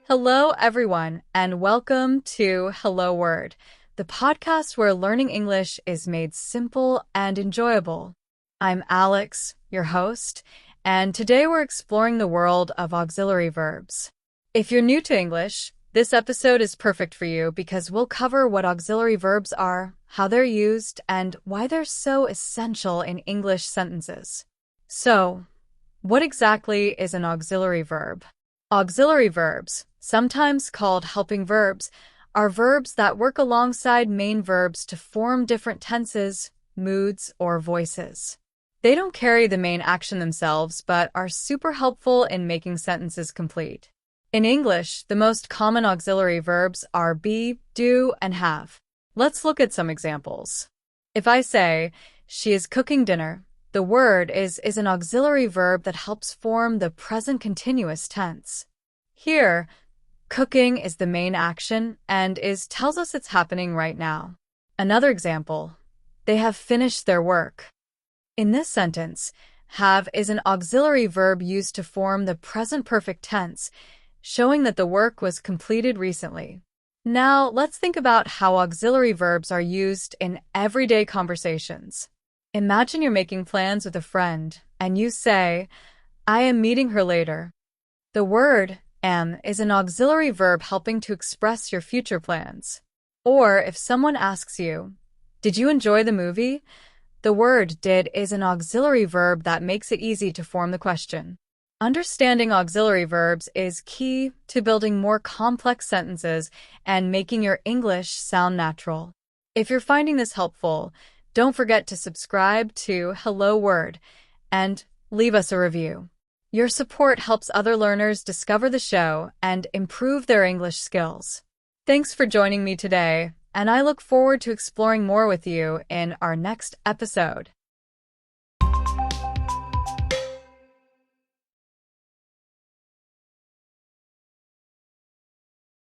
Hello, everyone, and welcome to Hello Word, the podcast where learning English is made simple and enjoyable. I'm Alex, your host, and today we're exploring the world of auxiliary verbs. If you're new to English, this episode is perfect for you because we'll cover what auxiliary verbs are, how they're used, and why they're so essential in English sentences. So, what exactly is an auxiliary verb? Auxiliary verbs, sometimes called helping verbs, are verbs that work alongside main verbs to form different tenses, moods, or voices. They don't carry the main action themselves, but are super helpful in making sentences complete. In English, the most common auxiliary verbs are be, do, and have. Let's look at some examples. If I say, she is cooking dinner, the word is an auxiliary verb that helps form the present continuous tense. Here, cooking is the main action and tells us it's happening right now. Another example, they have finished their work. In this sentence, have is an auxiliary verb used to form the present perfect tense, showing that the work was completed recently. Now, let's think about how auxiliary verbs are used in everyday conversations. Imagine you're making plans with a friend, and you say, I am meeting her later. The word am is an auxiliary verb helping to express your future plans. Or if someone asks you, did you enjoy the movie? The word did is an auxiliary verb that makes it easy to form the question. Understanding auxiliary verbs is key to building more complex sentences and making your English sound natural. If you're finding this helpful, don't forget to subscribe to Hello Word and leave us a review. Your support helps other learners discover the show and improve their English skills. Thanks for joining me today, and I look forward to exploring more with you in our next episode.